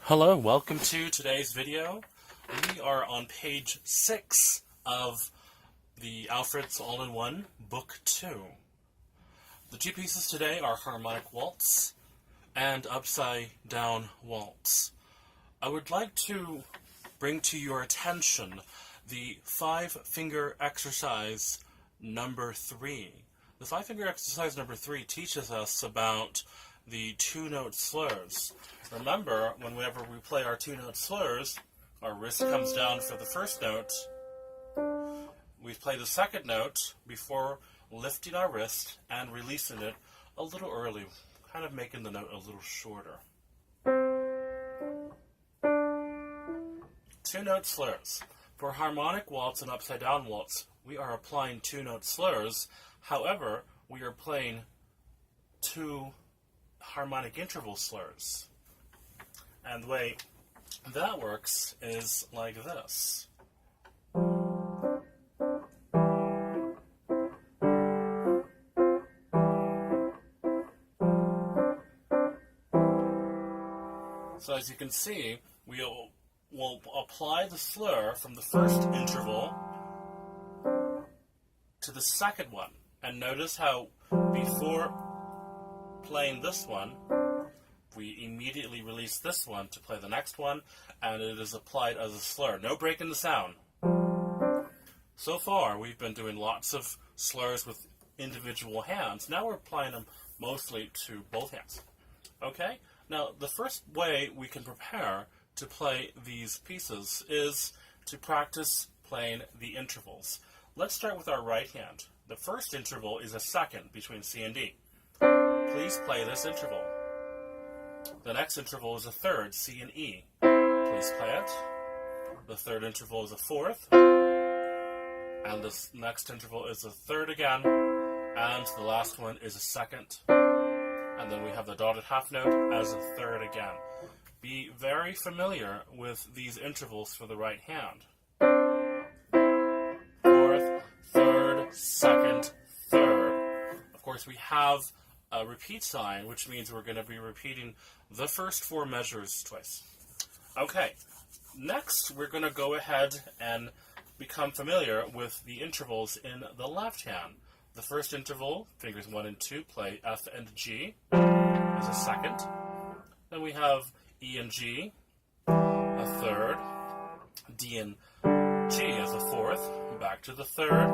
Hello, welcome to today's video. We are on page 6 of the Alfred's All-in-One, Book 2. The two pieces today are Harmonic Waltz and Upside Down Waltz. I would like to bring to your attention the 5-finger exercise number 3. The 5-finger exercise number 3 teaches us about the two-note slurs. Remember, whenever we play our two-note slurs, our wrist comes down for the first note. We play the second note before lifting our wrist and releasing it a little early, kind of making the note a little shorter. Two-note slurs. For harmonic waltz and upside-down waltz, we are applying two-note slurs. However, we are playing two harmonic interval slurs. And the way that works is like this. So as you can see, we'll apply the slur from the first interval to the second one. And notice how before playing this one, we immediately release this one to play the next one, and it is applied as a slur. No break in the sound. So far, we've been doing lots of slurs with individual hands. Now we're applying them mostly to both hands. Okay? Now, the first way we can prepare to play these pieces is to practice playing the intervals. Let's start with our right hand. The first interval is a second between C and D. Please play this interval. The next interval is a third, C and E. Please play it. The third interval is a fourth. And this next interval is a third again. And the last one is a second. And then we have the dotted half note as a third again. Be very familiar with these intervals for the right hand. Fourth, third, second, third. Of course, we have a repeat sign, which means we're going to be repeating the first 4 measures twice. Okay, next we're going to go ahead and become familiar with the intervals in the left hand. The first interval, fingers 1 and 2, play F and G as a second. Then we have E and G, a third, D and G as a fourth, back to the third,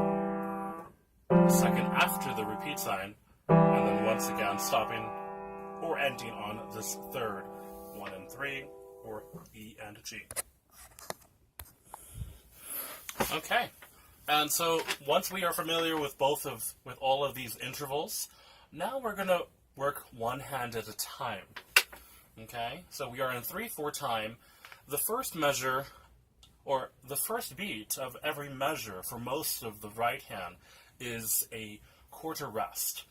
a second after the repeat sign, and then once again stopping or ending on this third, 1 and 3, or E and G. Okay, and so once we are familiar with with all of these intervals, now we're going to work one hand at a time. Okay, so we are in 3/4 time. The first measure, or the first beat of every measure for most of the right hand, is a quarter rest.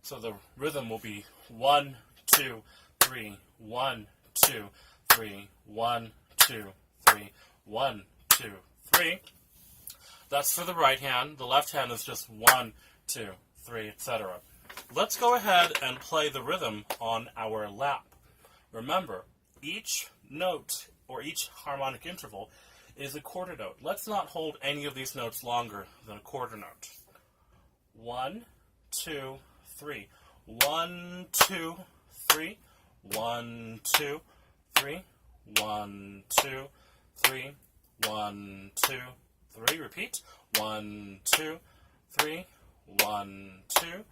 So the rhythm will be 1, 2, 3, 1, 2, 3, 1, 2, 3, 1, 2, 3. That's for the right hand. The left hand is just 1, 2, 3, etc. Let's go ahead and play the rhythm on our lap. Remember, each note or each harmonic interval is a quarter note. Let's not hold any of these notes longer than a quarter note. 1, 2, 3. 1, 2, 3. 1, 2, 3. 1, 2, 3. 1, 2, 3. Repeat. 1, 2, 3. 1, 2,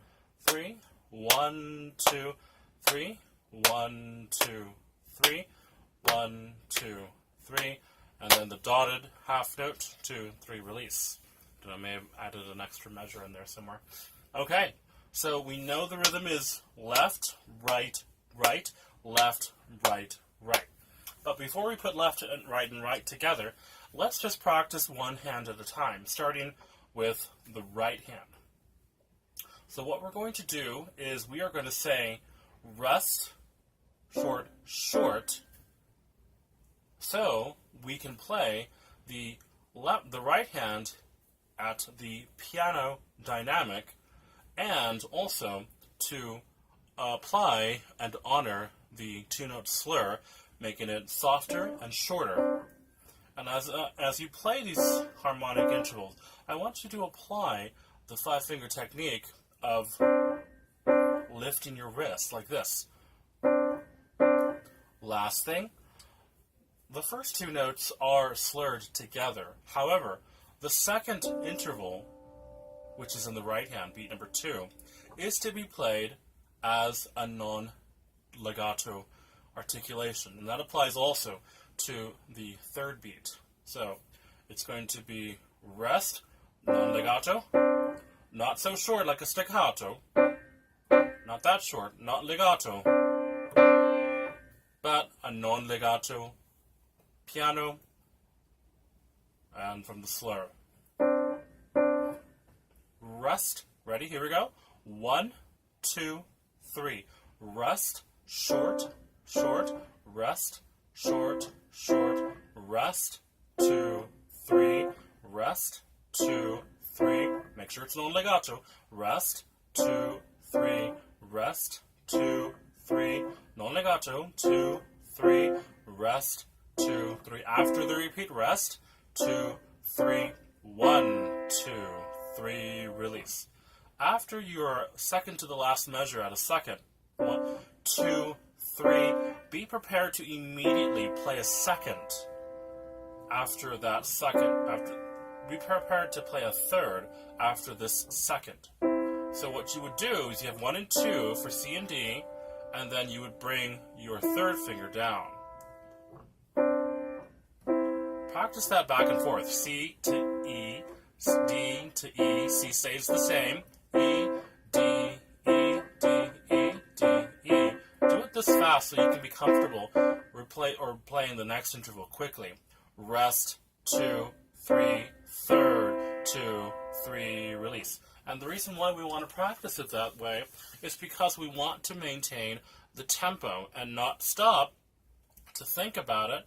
3. 1, 2, 3. 1, 2, 3. 1, 2, 3. And then the dotted half note, 2, 3, release. I may have added an extra measure in there somewhere. Okay, so we know the rhythm is left, right, right, left, right, right. But before we put left and right together, let's just practice one hand at a time, starting with the right hand. So what we're going to do is we are going to say rest, short, short, so we can play the right hand at the piano dynamic, and also to apply and honor the two-note slur, making it softer and shorter. And as you play these harmonic intervals, I want you to apply the 5-finger technique of lifting your wrist like this. Last thing, the first 2 notes are slurred together. However, the second interval, which is in the right hand, beat number 2, is to be played as a non-legato articulation. And that applies also to the third beat. So it's going to be rest, non-legato, not so short like a staccato, not that short, not legato, but a non-legato piano, and from the slur. Rest, ready, here we go. 1, 2, 3. Rest, short, short, rest, short, short, rest, 2, 3, rest, 2, 3. Make sure it's non-legato. Rest, 2, 3, rest, 2, 3. Non-legato, 2, 3, rest, 2, 3. After the repeat, rest, 2, 3, 1, 2, 3, release. After your second to the last measure at a second, 1, 2, 3, be prepared to immediately play a second after that second. Be prepared to play a third after this second. So what you would do is you have 1 and 2 for C and D, and then you would bring your third finger down. Practice that back and forth. C to E, D to E, C stays the same. E, D, E, D, E, D, E. Do it this fast so you can be comfortable playing the next interval quickly. Rest, 2, 3, third, 2, 3, release. And the reason why we want to practice it that way is because we want to maintain the tempo and not stop to think about it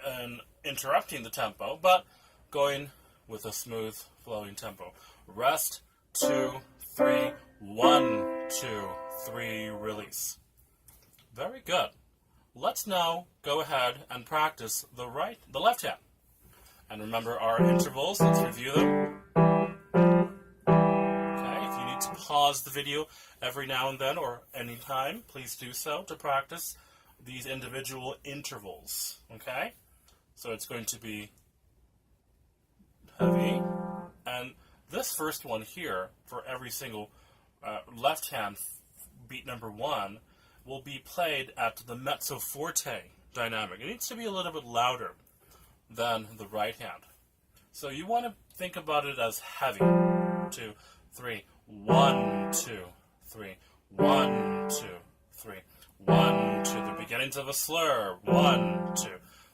and interrupting the tempo, but going with a smooth flowing tempo. Rest, 2, 3, 1, 2, 3, release. Very good. Let's now go ahead and practice the left hand. And remember our intervals, let's review them. Okay, if you need to pause the video every now and then or any time, please do so to practice these individual intervals. Okay? So it's going to be heavy. And this first one here, for every single left hand beat number 1, will be played at the mezzo forte dynamic. It needs to be a little bit louder than the right hand. So you want to think about it as heavy. 2, 3, 1, 2, 3, 1, 2, 3, 1, 2. The beginnings of a slur. 1, 2,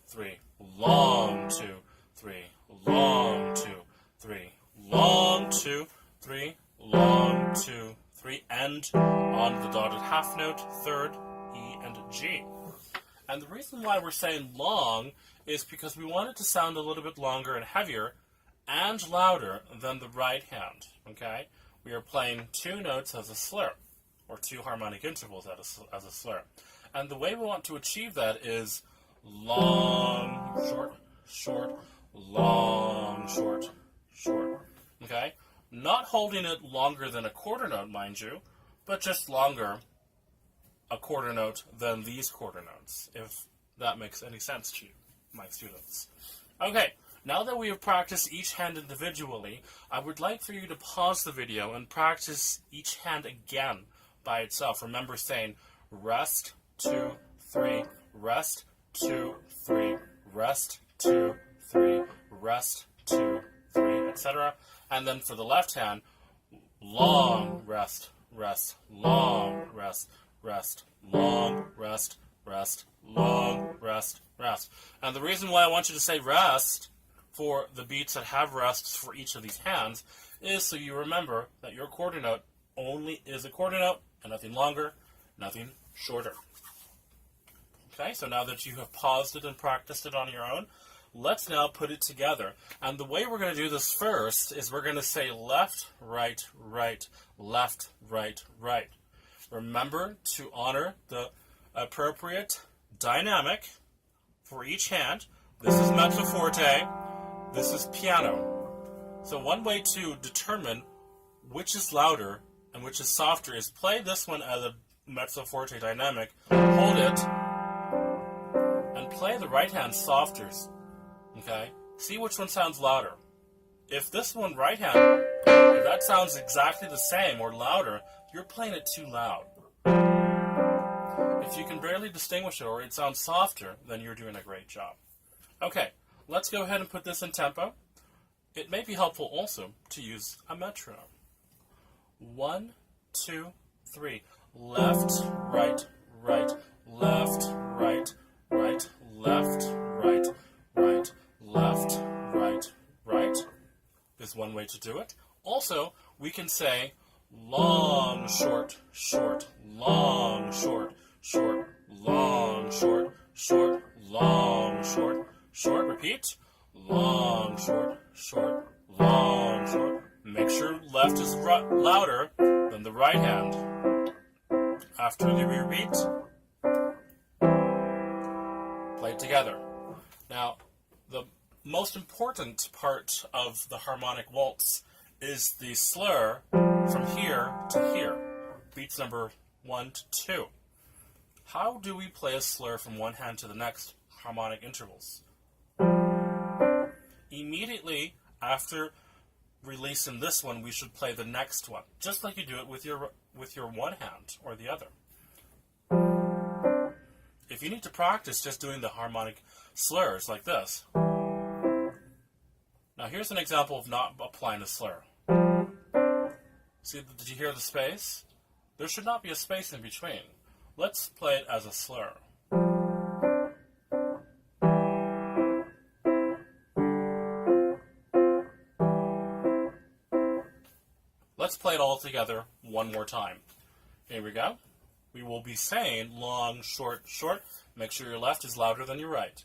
3, long 2, 3, long 2, 3, long 2, 3, long 2, 3, and on the dotted half note, third, E and G. And the reason why we're saying long is because we want it to sound a little bit longer and heavier and louder than the right hand, okay? We are playing 2 notes as a slur, or 2 harmonic intervals as a slur. And the way we want to achieve that is long, short, short, long, short, short, okay? Not holding it longer than a quarter note, mind you, but just longer a quarter note than these quarter notes, if that makes any sense to you, my students. Okay, now that we have practiced each hand individually, I would like for you to pause the video and practice each hand again by itself. Remember saying rest, 2, 3, rest, 2, 3, rest, 2, 3, rest, 2, 3, etc. And then for the left hand, long, rest, rest, long, rest, rest, long, rest, rest, long, rest, rest. And the reason why I want you to say rest for the beats that have rests for each of these hands is so you remember that your quarter note only is a quarter note and nothing longer, nothing shorter. Okay, so now that you have paused it and practiced it on your own, let's now put it together. And the way we're going to do this first is we're going to say left, right, right, left, right, right. Remember to honor the appropriate dynamic for each hand. This is mezzo forte, this is piano. So one way to determine which is louder and which is softer is play this one as a mezzo forte dynamic, hold it, and play the right hand softer. Okay? See which one sounds louder. If this one right hand, if that sounds exactly the same or louder, you're playing it too loud. If you can barely distinguish it or it sounds softer, then you're doing a great job. Okay, let's go ahead and put this in tempo. It may be helpful also to use a metronome. 1, 2, 3. Left, right, right, left, right, right, left, right, right, left, right, right is one way to do it. Also, we can say long, short, short, long, short, short, long, short, short, long, short, short. Repeat. Long, short, short, long, short. Make sure left is louder than the right hand. After the repeat, play it together. Now, the most important part of the harmonic waltz is the slur from here to here. Beats number 1 to 2. How do we play a slur from one hand to the next harmonic intervals? Immediately after releasing this one, we should play the next one, just like you do it with your one hand or the other. If you need to practice just doing the harmonic slurs like this. Now here's an example of not applying a slur. See, did you hear the space? There should not be a space in between. Let's play it as a slur. Let's play it all together one more time. Here we go. We will be saying long, short, short. Make sure your left is louder than your right.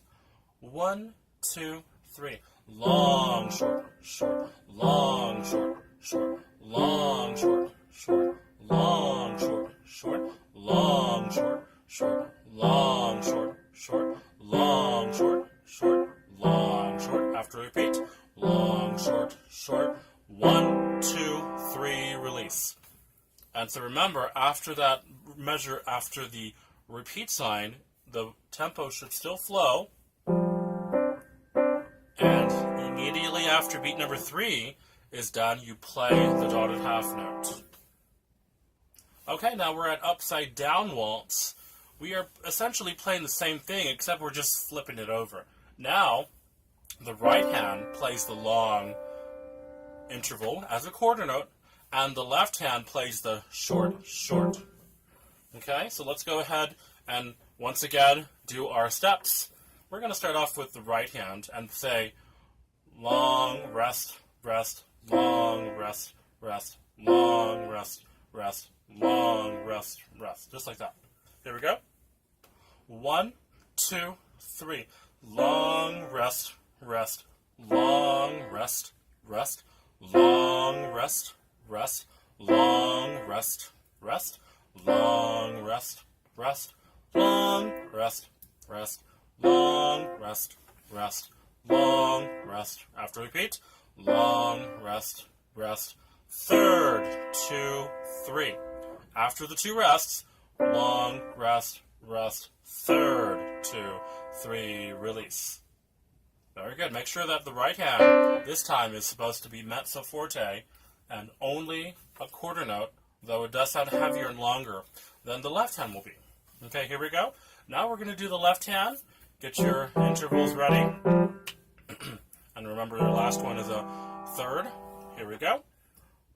1, 2, 3. Long, short, short, long, short, short, long, short, short, long, short, short, long, short, short, long, short, short, long, short, short, long, short. After repeat, long, short, short. 1, 2, 3, release. And so remember, after that measure, after the repeat sign, the tempo should still flow. And immediately after beat number 3 is done, you play the dotted half note. Okay, now we're at upside down waltz. We are essentially playing the same thing, except we're just flipping it over. Now, the right hand plays the long interval as a quarter note, and the left hand plays the short, short. Okay, so let's go ahead and once again do our steps. We're going to start off with the right hand and say long, rest, rest, long, rest, rest, long, rest, rest, long, rest, rest. Just like that. Here we go. 1, 2, 3. Long, rest, rest, long, rest, rest, long, rest, rest, long, rest, rest, long, rest, rest, long, rest, rest, long, rest, rest, long, rest. After repeat, long, rest, rest. Third, 2, 3. After the 2 rests, long, rest, rest. Third, 2, 3, release. Very good. Make sure that the right hand this time is supposed to be mezzo forte and only a quarter note, though it does sound heavier and longer than the left hand will be. Okay, here we go. Now we're going to do the left hand. Get your intervals ready. And remember, the last one is a third. Here we go.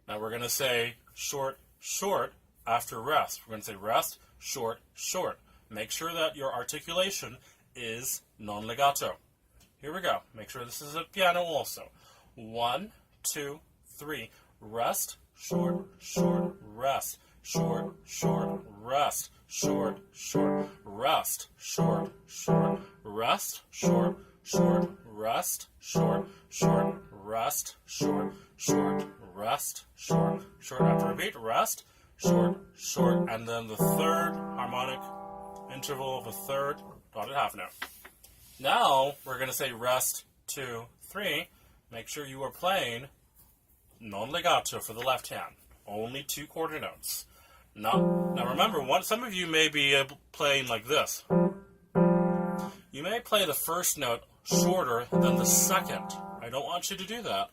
Now we're going to say short, short after rest. We're going to say rest, short, short. Make sure that your articulation is non-legato. Here we go. Make sure this is a piano also. 1, 2, 3. Rest, short, short, rest, short, short, rest, short, short, rest, short, short, rest, short, short, rest, short, short, rest, short, short, rest, short, short. After repeat, rest, short, short, and then the third harmonic interval of a third, dotted half note. Now, we're going to say rest, 2, 3. Make sure you are playing non legato for the left hand. Only 2 quarter notes. Now remember, some of you may be playing like this. You may play the first note shorter than the second. I don't want you to do that.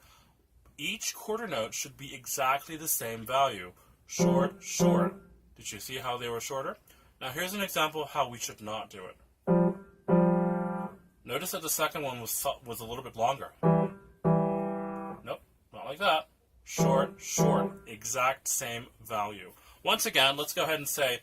Each quarter note should be exactly the same value. Short, short. Did you see how they were shorter? Now here's an example of how we should not do it. Notice that the second one was a little bit longer. Nope, not like that. Short, short. Exact same value. Once again, let's go ahead and say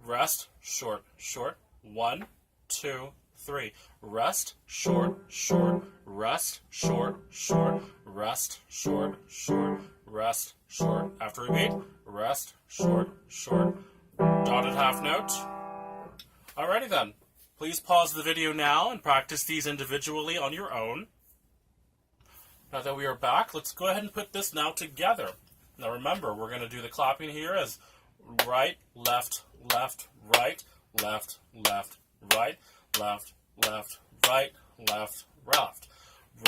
rest, short, short. 1, 2, 3. Rest, short, short. Rest, short, short. Rest, short, short. Rest, short. After repeat, rest, short, short. Dotted half note. Alrighty then. Please pause the video now and practice these individually on your own. Now that we are back, let's go ahead and put this now together. Now remember, we're going to do the clapping here as right, left, left, right, left, left, right, left, left, right, left, left,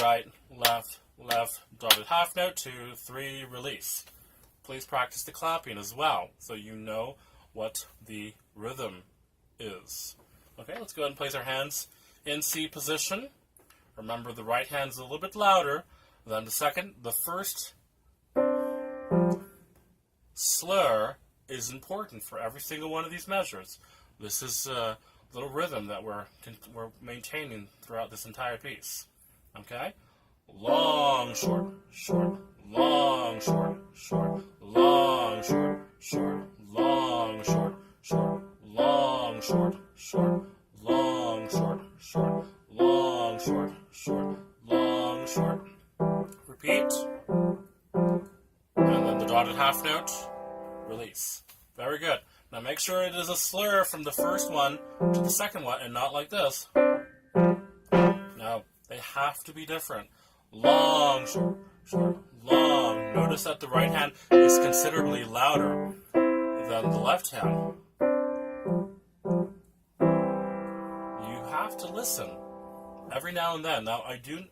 right, left, left, dotted half note, 2, 3, release. Please practice the clapping as well so you know what the rhythm is. Okay, let's go ahead and place our hands in C position. Remember, the right hand's a little bit louder than the second. The first slur is important for every single one of these measures. This is a little rhythm that we're maintaining throughout this entire piece. Okay? Long, short, short, long, short, short, long, short, short, long, short, short, long, short, short, long, short, short, long, short, short, long, short. Repeat. And then the dotted half note, release. Very good. Now make sure it is a slur from the first one to the second one and not like this. No, they have to be different. Long, short, short, long. Notice that the right hand is considerably louder than the left hand. You have to listen every now and then. Now, I do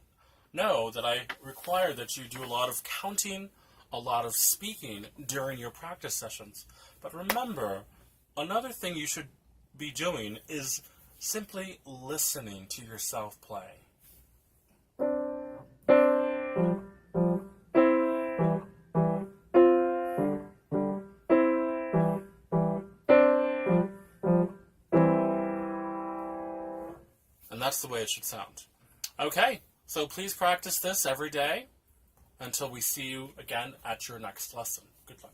know that I require that you do a lot of counting, a lot of speaking during your practice sessions. But remember, another thing you should be doing is simply listening to yourself play. And that's the way it should sound. Okay, so please practice this every day until we see you again at your next lesson. Good luck.